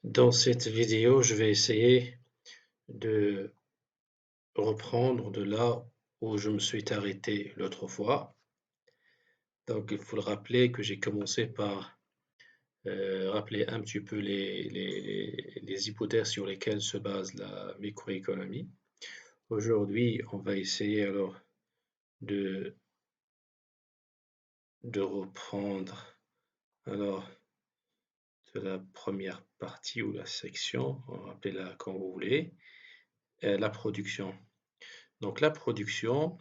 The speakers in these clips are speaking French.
Dans cette vidéo, je vais essayer de reprendre de là où je me suis arrêté l'autre fois. Donc, il faut le rappeler que j'ai commencé par rappeler un petit peu les hypothèses sur lesquelles se base la microéconomie. Aujourd'hui, on va essayer alors de, de reprendre alors de la première partie ou la section, on va appeler la comme vous voulez, la production. Donc, la production,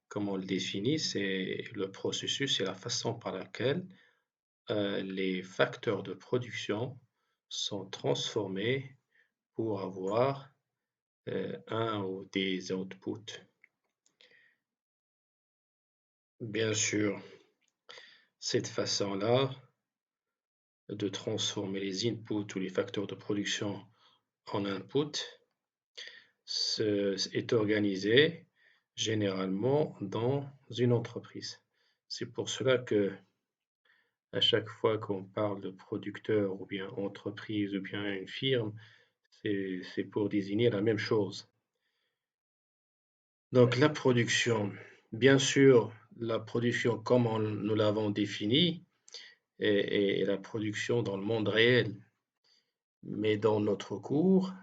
comme on le définit, c'est le processus, c'est la façon par laquelle les facteurs de production sont transformés pour avoir un ou des outputs. Bien sûr, cette façon-là de transformer les inputs ou les facteurs de production en input est organisée généralement dans une entreprise. C'est pour cela que à chaque fois qu'on parle de producteur ou bien entreprise ou bien une firme, c'est pour désigner la même chose. Donc la production, bien sûr, la production comme nous l'avons définie est la production dans le monde réel. Mais dans notre cours,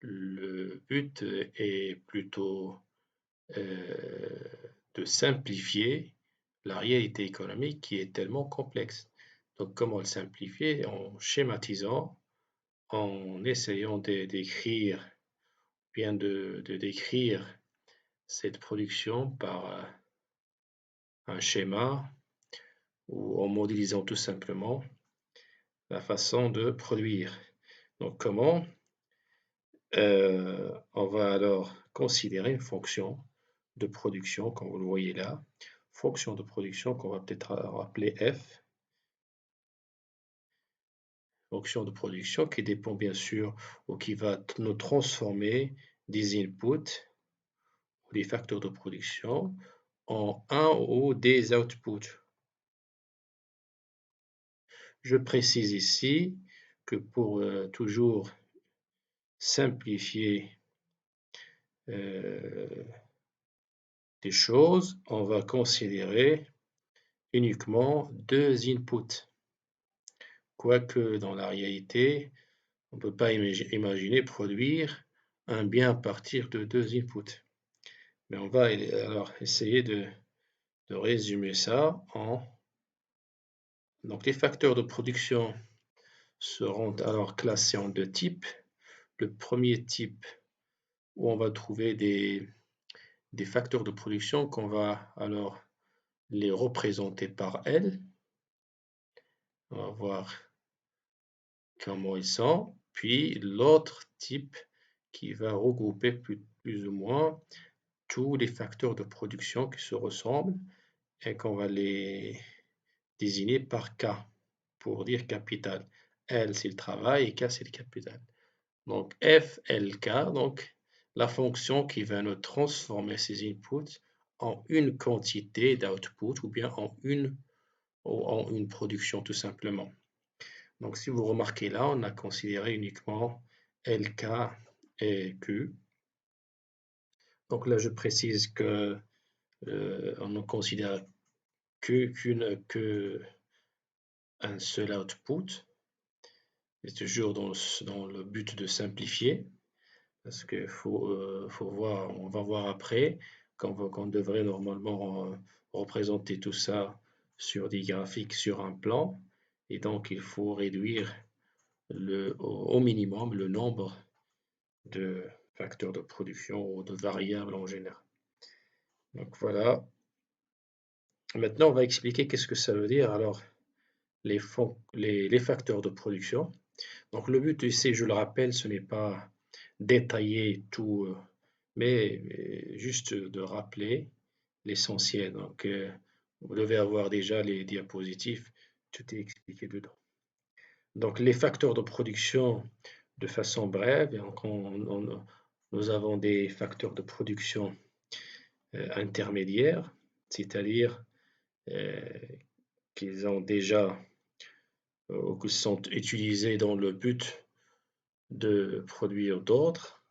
le but est plutôt de simplifier la réalité économique qui est tellement complexe. Donc, comment le simplifier? En schématisant, en essayant de décrire, bien de décrire cette production par un schéma ou en modélisant tout simplement la façon de produire. Donc, comment? On va alors considérer une fonction de production, comme vous le voyez là, fonction de production qu'on va peut-être appeler f, fonction de production qui dépend bien sûr ou qui va nous transformer des inputs ou des facteurs de production en un ou des outputs. Je précise ici que pour toujours simplifier des choses, on va considérer uniquement deux inputs. Quoique dans la réalité, on ne peut pas imaginer produire un bien à partir de deux inputs. Mais on va alors essayer de résumer ça en... Donc les facteurs de production seront alors classés en deux types. Le premier type où on va trouver des facteurs de production qu'on va alors les représenter par L. On va voir comment ils sont. Puis l'autre type qui va regrouper plus ou moins tous les facteurs de production qui se ressemblent et qu'on va les désigner par K pour dire capital. L c'est le travail et K c'est le capital. Donc F, L, K, donc la fonction qui va nous transformer ces inputs en une quantité d'output ou bien en une production tout simplement. Donc si vous remarquez là, on a considéré uniquement L, K et Q. Donc là, je précise que on ne considère qu'un seul output, et toujours dans le but de simplifier, parce qu'il faut voir, on va voir après, qu'on devrait normalement représenter tout ça sur des graphiques, sur un plan, et donc il faut réduire au minimum le nombre de facteurs de production ou de variables en général. Donc voilà. Maintenant, on va expliquer qu'est-ce que ça veut dire. Alors, les facteurs de production. Donc le but ici, je le rappelle, ce n'est pas détailler tout, mais juste de rappeler l'essentiel. Donc vous devez avoir déjà les diapositives, tout est expliqué dedans. Donc les facteurs de production de façon brève, donc nous avons des facteurs de production intermédiaires, c'est-à-dire qu'ils ont déjà ou qui sont utilisés dans le but de produire d'autres.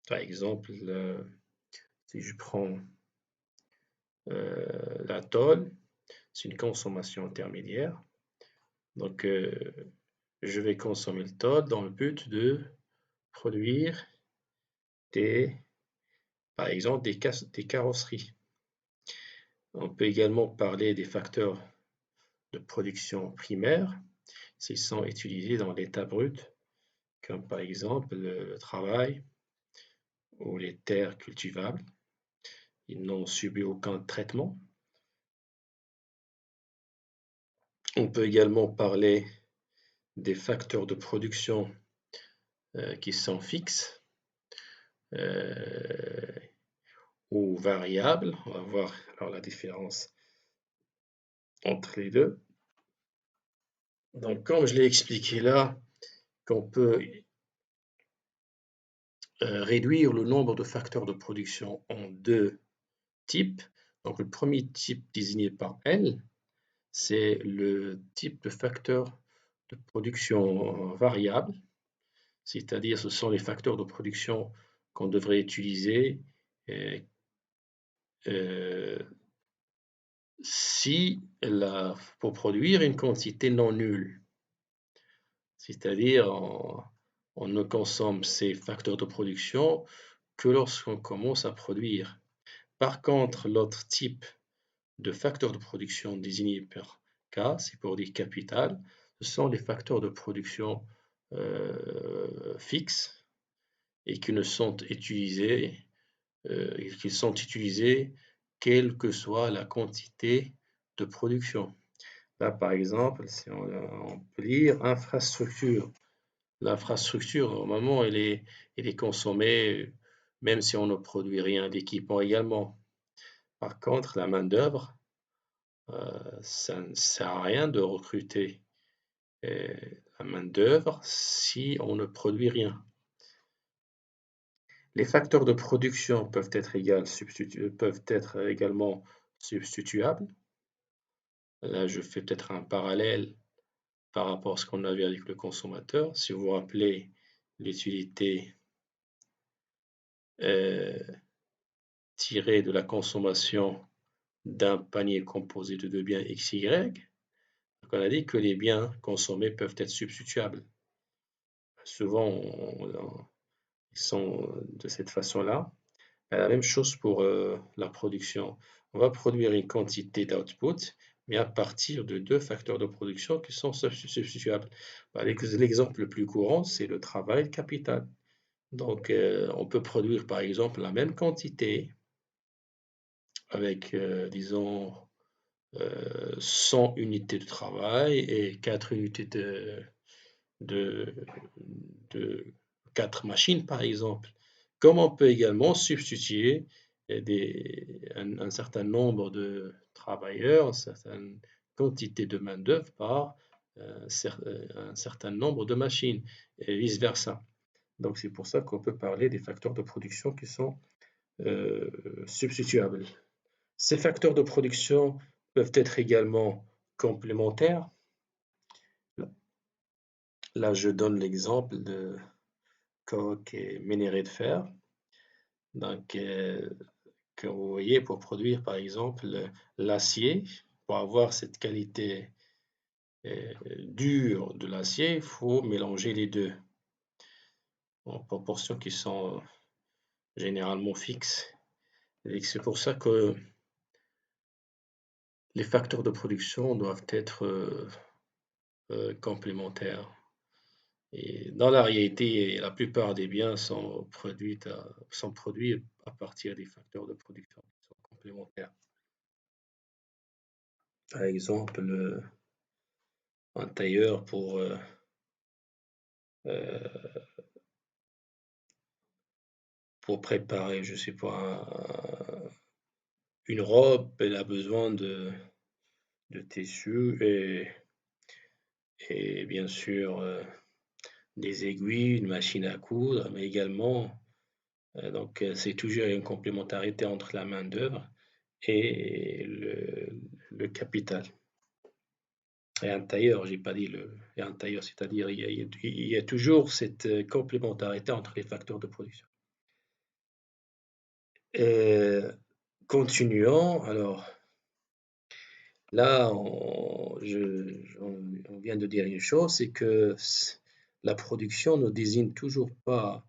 Par exemple, si je prends la tôle, c'est une consommation intermédiaire. Donc, je vais consommer le tôle dans le but de produire par exemple, des carrosseries. On peut également parler des facteurs de production primaires, s'ils sont utilisés dans l'état brut, comme par exemple le travail ou les terres cultivables. Ils n'ont subi aucun traitement. On peut également parler des facteurs de production qui sont fixes ou variables. On va voir alors la différence entre les deux. Donc, comme je l'ai expliqué là, qu'on peut réduire le nombre de facteurs de production en deux types. Donc, le premier type désigné par L, c'est le type de facteur de production variable, c'est-à-dire ce sont les facteurs de production qu'on devrait utiliser pour produire une quantité non nulle. C'est-à-dire, on ne consomme ces facteurs de production que lorsqu'on commence à produire. Par contre, l'autre type de facteurs de production désigné par K, c'est pour dire capital, ce sont les facteurs de production fixes et qui sont utilisés quelle que soit la quantité de production. Là, par exemple, si on peut lire infrastructure. L'infrastructure, normalement, elle est consommée même si on ne produit rien. L'équipement également. Par contre, la main-d'œuvre, ça ne sert à rien de recruter la main-d'œuvre si on ne produit rien. Les facteurs de production peuvent être également substituables. Là, je fais peut-être un parallèle par rapport à ce qu'on a vu avec le consommateur. Si vous vous rappelez l'utilité tirée de la consommation d'un panier composé de deux biens X, Y, on a dit que les biens consommés peuvent être substituables. Souvent, ils sont de cette façon-là. La même chose pour la production. On va produire une quantité d'output, mais à partir de deux facteurs de production qui sont substituables. L'exemple le plus courant, c'est le travail capital. Donc, on peut produire par exemple la même quantité avec, disons, 100 unités de travail et 4 unités de 4 machines, par exemple. Comme on peut également substituer un certain nombre de travailleurs, une certaine quantité de main-d'œuvre par un certain nombre de machines, et vice-versa. Donc, c'est pour ça qu'on peut parler des facteurs de production qui sont substituables. Ces facteurs de production peuvent être également complémentaires. Là, je donne l'exemple de coke et minerai de fer. Donc, que vous voyez, pour produire par exemple l'acier, pour avoir cette qualité dure de l'acier, il faut mélanger les deux en proportions qui sont généralement fixes. Et c'est pour ça que les facteurs de production doivent être complémentaires. Et dans la réalité, la plupart des biens sont produits à partir des facteurs de production qui sont complémentaires. Par exemple, un tailleur pour préparer, je sais pas, une robe, elle a besoin de tissu et bien sûr des aiguilles, une machine à coudre, mais également, donc c'est toujours une complémentarité entre la main-d'œuvre et le capital. et un tailleur, j'ai pas dit et un tailleur, c'est-à-dire il y a toujours cette complémentarité entre les facteurs de production. Euh, Continuons, alors là, on vient de dire une chose, c'est que la production ne désigne toujours pas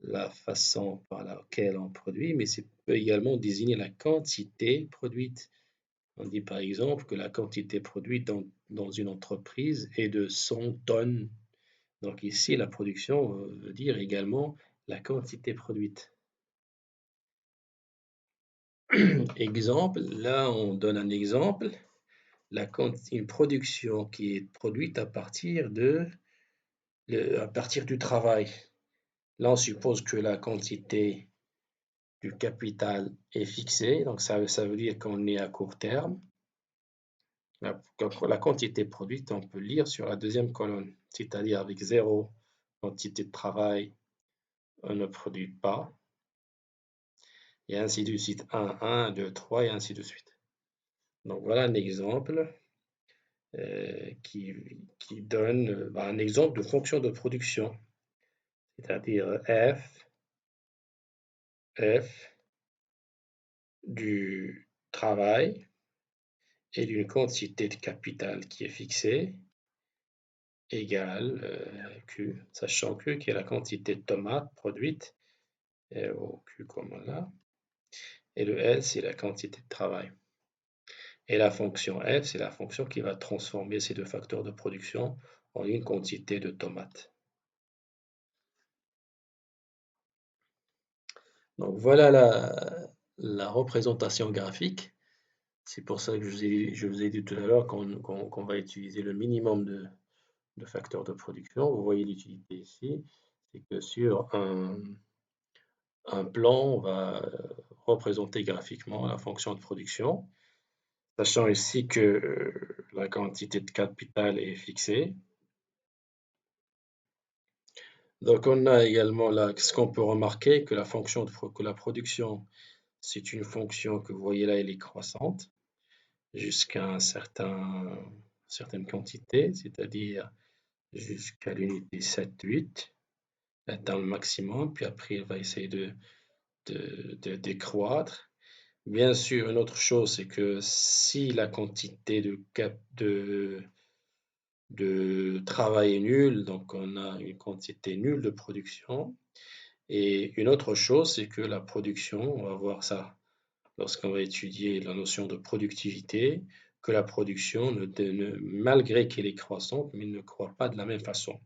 la façon par laquelle on produit, mais c'est peut également désigner la quantité produite. On dit par exemple que la quantité produite dans une entreprise est de 100 tonnes. Donc ici, la production veut dire également la quantité produite. Exemple, là on donne un exemple, une production qui est produite à partir du travail. Là on suppose que la quantité du capital est fixée, donc ça veut dire qu'on est à court terme. La quantité produite, on peut lire sur la deuxième colonne, c'est-à-dire avec zéro quantité de travail, on ne produit pas, et ainsi de suite, 1, 2, 3, et ainsi de suite. Donc voilà un exemple qui donne un exemple de fonction de production, c'est-à-dire F du travail et d'une quantité de capital qui est fixée égale Q, sachant Q qui est la quantité de tomates produite, au Q comme là, et le L c'est la quantité de travail. Et la fonction F, c'est la fonction qui va transformer ces deux facteurs de production en une quantité de tomates. Donc voilà la représentation graphique. C'est pour ça que je vous ai dit tout à l'heure qu'on va utiliser le minimum de facteurs de production. Vous voyez l'utilité ici, c'est que sur un plan, on va représenter graphiquement la fonction de production, sachant ici que la quantité de capital est fixée. Donc on a également là, ce qu'on peut remarquer, que que la production, c'est une fonction que vous voyez là, elle est croissante jusqu'à certaine quantité, c'est-à-dire jusqu'à l'unité 7, 8, atteint le maximum, puis après il va essayer de décroître. Bien sûr, une autre chose, c'est que si la quantité de travail est nulle, donc on a une quantité nulle de production. Et une autre chose, c'est que la production, on va voir ça lorsqu'on va étudier la notion de productivité, que la production, malgré qu'elle est croissante, mais ne croît pas de la même façon.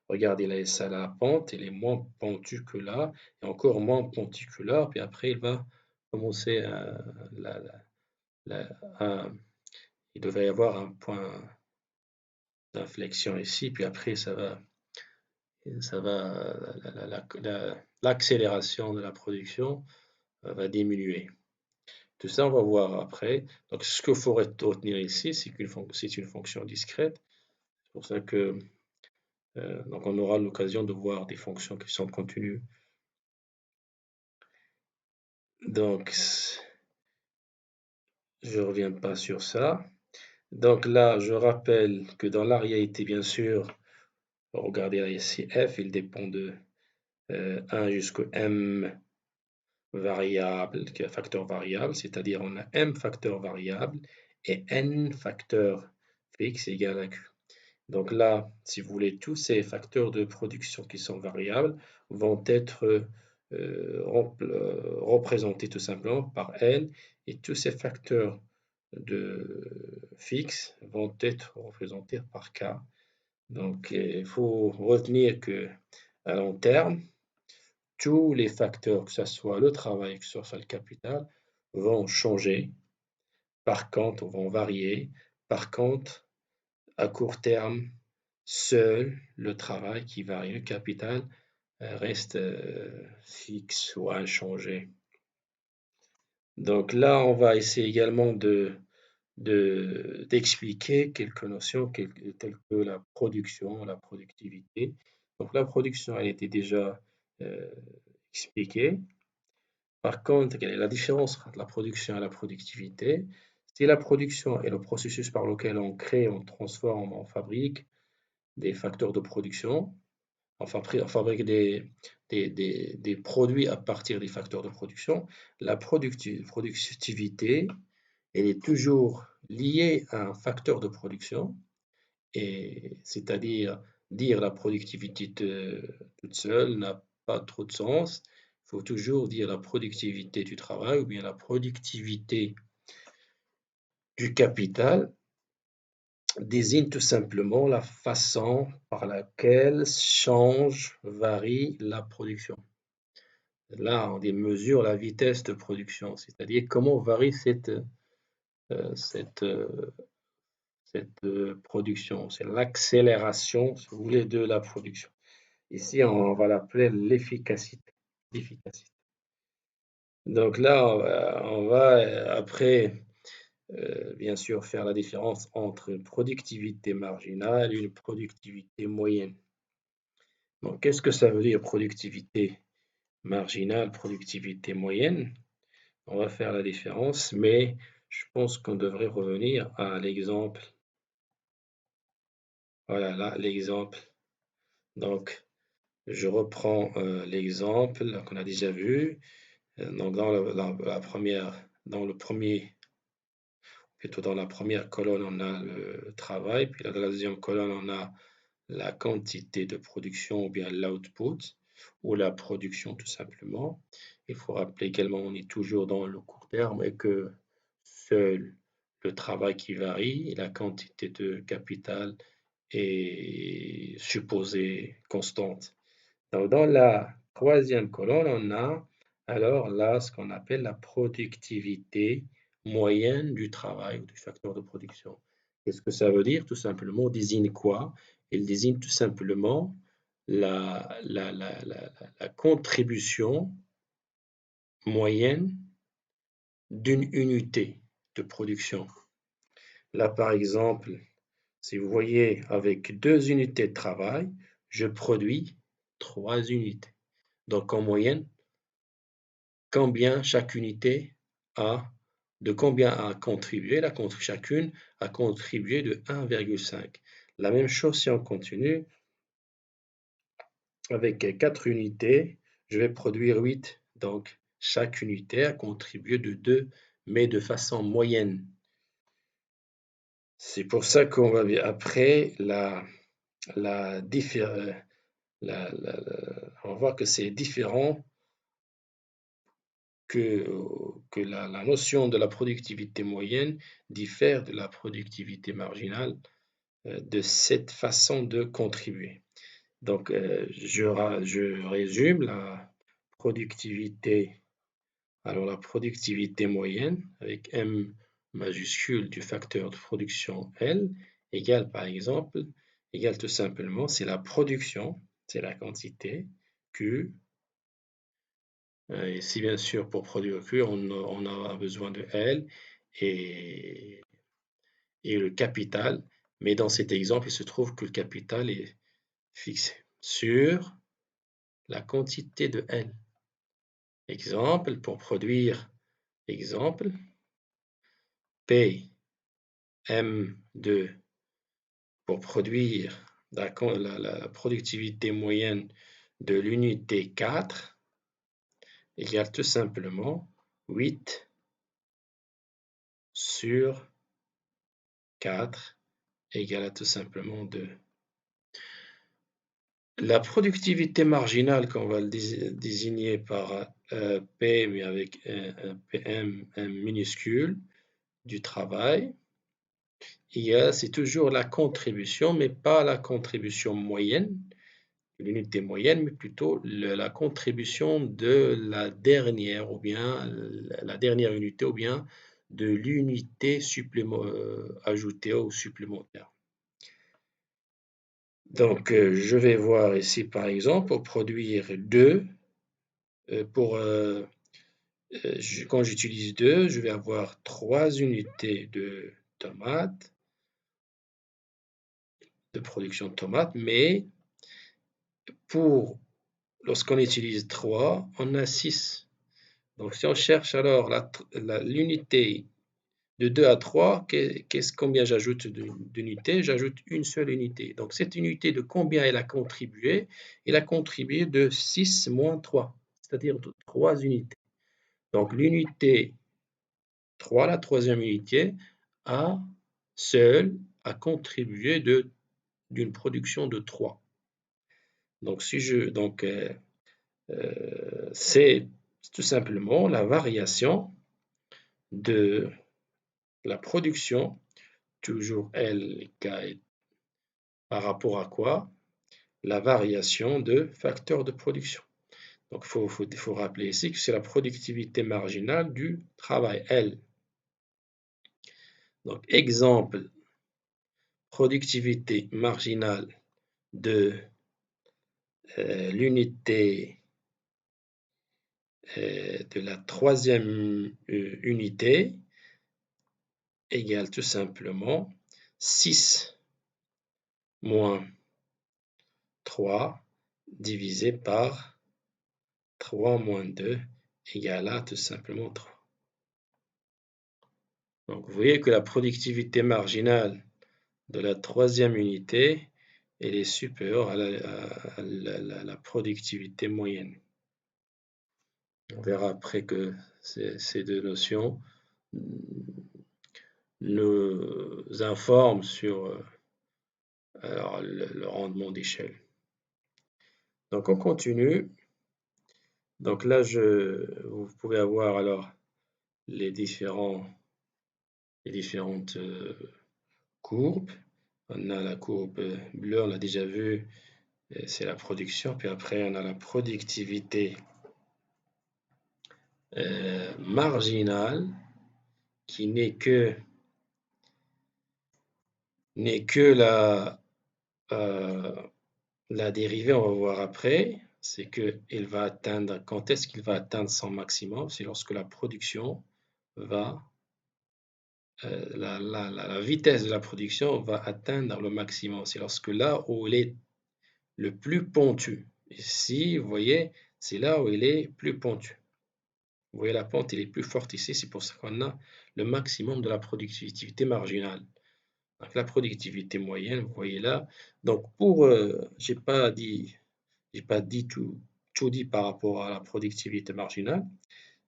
Regardez là, ça, la pente, elle est moins pentue que là, et encore moins pentue que là, puis après, il va commencer il devrait y avoir un point d'inflexion ici, puis après, l'accélération de la production va diminuer. Tout ça, on va voir après. Donc, ce qu'il faut retenir ici, c'est c'est une fonction discrète. C'est pour ça que donc on aura l'occasion de voir des fonctions qui sont continues. Donc, je ne reviens pas sur ça. Donc là, je rappelle que dans la réalité, bien sûr, regardez là ici, f, il dépend de 1 jusqu'au m variable, qui est un facteur variable, c'est-à-dire on a m facteurs variables et n facteurs fixes égale à q. Donc là, si vous voulez, tous ces facteurs de production qui sont variables vont être représentés tout simplement par n, et tous ces facteurs fixes vont être représentés par k. Donc il faut retenir que à long terme, tous les facteurs, que ce soit le travail, que ce soit le capital, vont changer. Par contre, vont varier. Par contre, à court terme, seul le travail qui varie, le capital, reste fixe ou inchangé. Donc là, on va essayer également d'expliquer quelques notions telles que la production, la productivité. Donc la production, elle était déjà expliquée. Par contre, quelle est la différence entre la production et la productivité? Si la production est le processus par lequel on crée, on transforme, on fabrique des facteurs de production, on fabrique des produits à partir des facteurs de production, la productivité, elle est toujours liée à un facteur de production, et c'est-à-dire dire la productivité toute seule n'a pas trop de sens. Il faut toujours dire la productivité du travail ou bien la productivité du capital désigne tout simplement la façon par laquelle change, varie la production. Là, on mesure la vitesse de production, c'est-à-dire comment varie cette, euh, cette, euh, production. C'est l'accélération, si vous voulez, de la production. Ici, on va l'appeler l'efficacité. L'efficacité. Donc là, on va après, bien sûr, faire la différence entre une productivité marginale et une productivité moyenne. Donc, qu'est-ce que ça veut dire productivité marginale, productivité moyenne? On va faire la différence, mais je pense qu'on devrait revenir à l'exemple. Voilà, là, l'exemple. Donc, je reprends l'exemple qu'on a déjà vu. Donc, dans le premier, plutôt dans la première colonne, on a le travail, puis dans la deuxième colonne, on a la quantité de production ou bien l'output, ou la production tout simplement. Il faut rappeler également on est toujours dans le court terme et que seul le travail qui varie et la quantité de capital est supposée constante. Donc, dans la troisième colonne, on a alors là ce qu'on appelle la productivité moyenne du travail ou du facteur de production. Qu'est-ce que ça veut dire? Tout simplement, on désigne quoi? Il désigne tout simplement la contribution moyenne d'une unité de production. Là, par exemple, si vous voyez, avec 2 unités de travail, je produis 3 unités. Donc, en moyenne, combien chaque unité a, de combien a contribué, chacune a contribué de 1,5. La même chose si on continue, avec 4 unités, je vais produire 8. Donc, chaque unité a contribué de 2, mais de façon moyenne. C'est pour ça qu'on va après on va voir que c'est différent que la notion de la productivité moyenne diffère de la productivité marginale de cette façon de contribuer. Donc, je résume la productivité. Alors, la productivité moyenne avec M majuscule du facteur de production L égale par exemple, égale tout simplement, c'est la production, c'est la quantité, Q. Et si bien sûr pour produire Q, on a besoin de L et, le capital. Mais dans cet exemple, il se trouve que le capital est fixé sur la quantité de L. Exemple, pour produire, exemple, P M2 pour produire la productivité moyenne de l'unité 4 égale tout simplement 8 sur 4 égale à tout simplement 2. La productivité marginale, qu'on va le désigner par P, mais avec un PM minuscule, du travail, c'est toujours la contribution, mais pas la contribution moyenne, l'unité moyenne, mais plutôt la contribution de la dernière, ou bien la dernière unité, ou bien de l'unité ajoutée ou supplémentaire. Donc, je vais voir ici, par exemple, pour produire 2, quand j'utilise 2, je vais avoir 3 unités de tomates, de production de tomates, mais lorsqu'on utilise 3, on a 6. Donc, si on cherche alors l'unité De 2 à 3, combien j'ajoute d'unités? J'ajoute une seule unité. Donc, cette unité, de combien elle a contribué? Elle a contribué de 6 moins 3, c'est-à-dire de 3 unités. Donc, l'unité 3, la troisième unité, seule a contribué d'une production de 3. Donc, c'est tout simplement la variation de la production, toujours L par rapport à quoi? La variation de facteur de production. Donc, il faut rappeler ici que c'est la productivité marginale du travail, L. Donc, exemple, productivité marginale de l'unité de la troisième unité égale tout simplement 6 moins 3 divisé par 3 moins 2 égale à tout simplement 3. Donc, vous voyez que la productivité marginale de la troisième unité, elle est supérieure à la productivité moyenne. On verra après que ces deux notions nous informent sur le rendement d'échelle. Donc, on continue. Donc là, vous pouvez avoir alors les différentes courbes. On a la courbe bleue, on l'a déjà vu, c'est la production. Puis après, on a la productivité marginale qui n'est que la dérivée, on va voir après. C'est qu'il va atteindre, quand est-ce qu'il va atteindre son maximum? C'est lorsque la production va la vitesse de la production va atteindre le maximum. C'est lorsque là où il est le plus pentu. Ici, vous voyez, c'est là où il est plus pentu. Vous voyez, la pente elle est plus forte ici. C'est pour ça qu'on a le maximum de la productivité marginale. Donc, la productivité moyenne, vous voyez là. Donc, j'ai pas dit tout dit par rapport à la productivité marginale.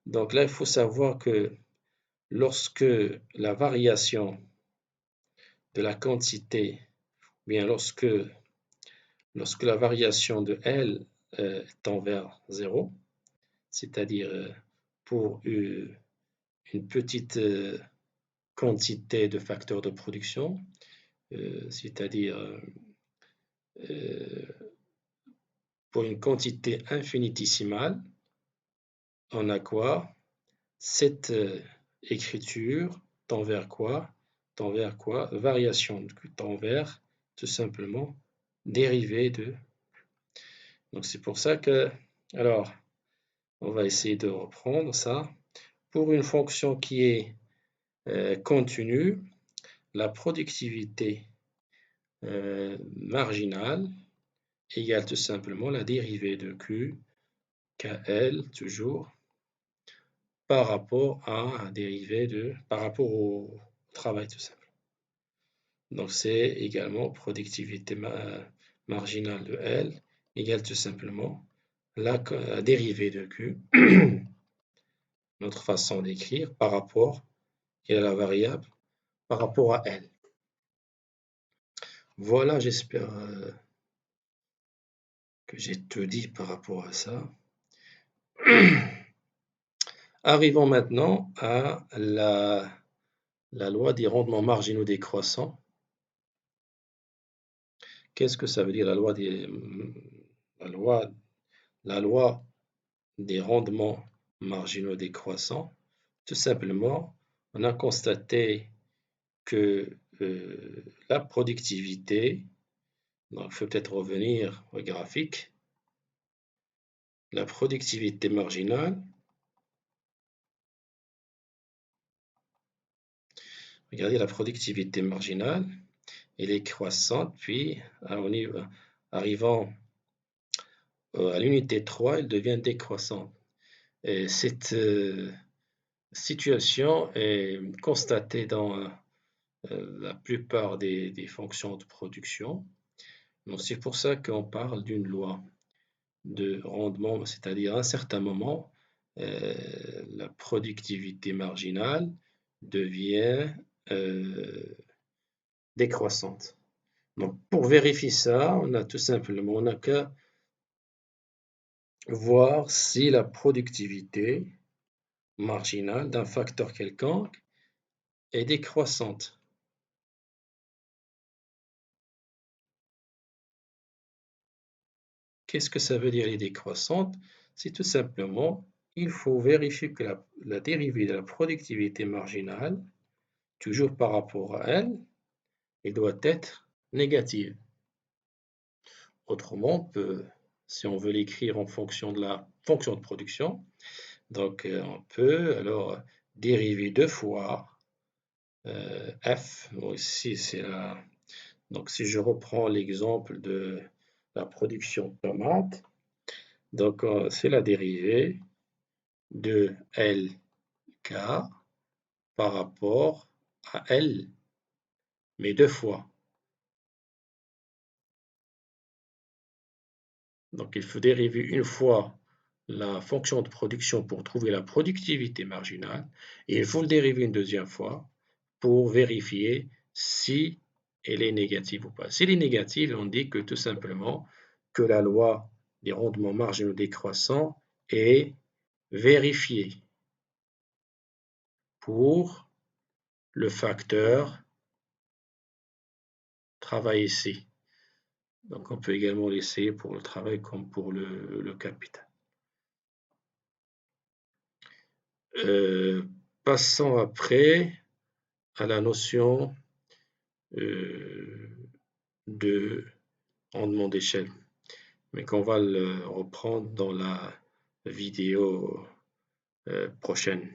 Donc là, il faut savoir que lorsque la variation de la quantité, bien lorsque la variation de L tend vers 0, c'est-à-dire pour une petite quantité de facteurs de production, c'est-à-dire pour une quantité infinitésimale, on a quoi? Cette écriture tend vers quoi? Tend vers quoi? Variation tend vers tout simplement dérivée de. Donc c'est pour ça que, alors, on va essayer de reprendre ça. Pour une fonction qui est continue, la productivité marginale égale tout simplement la dérivée de Q, KL, toujours, par rapport à un dérivé par rapport au travail, tout simplement. Donc, c'est également productivité marginale de L égale tout simplement la dérivée de Q, notre façon d'écrire, par rapport à la variable, par rapport à L. Voilà, j'espère que j'ai tout dit par rapport à ça. Arrivons maintenant à la loi des rendements marginaux décroissants. Qu'est-ce que ça veut dire la loi des rendements marginaux décroissants? Tout simplement, on a constaté que la productivité, donc il faut peut-être revenir au graphique, la productivité marginale, regardez la productivité marginale, elle est croissante, puis arrivant à l'unité 3, elle devient décroissante. Et cette situation est constatée dans la plupart des fonctions de production. Donc, c'est pour ça qu'on parle d'une loi de rendement, c'est-à-dire à un certain moment, la productivité marginale devient décroissante. Donc, pour vérifier ça, on a tout simplement, on n'a qu'à voir si la productivité marginale d'un facteur quelconque est décroissante. Qu'est-ce que ça veut dire les décroissantes? C'est tout simplement, il faut vérifier que la dérivée de la productivité marginale, toujours par rapport à elle, elle doit être négative. Autrement, si on veut l'écrire en fonction de la fonction de production, donc on peut alors dériver deux fois f. Ici, c'est la. Donc, si je reprends l'exemple de la production de tomates, donc c'est la dérivée de LK par rapport à L, mais deux fois. Donc, il faut dériver une fois la fonction de production pour trouver la productivité marginale, et il faut le dériver une deuxième fois pour vérifier si elle est négative ou pas. Si elle est négative, on dit que tout simplement que la loi des rendements marginaux décroissants est vérifiée pour le facteur travail ici. Donc on peut également l'essayer pour le travail comme pour le capital. Passons après à la notion de rendement d'échelle, mais qu'on va le reprendre dans la vidéo prochaine.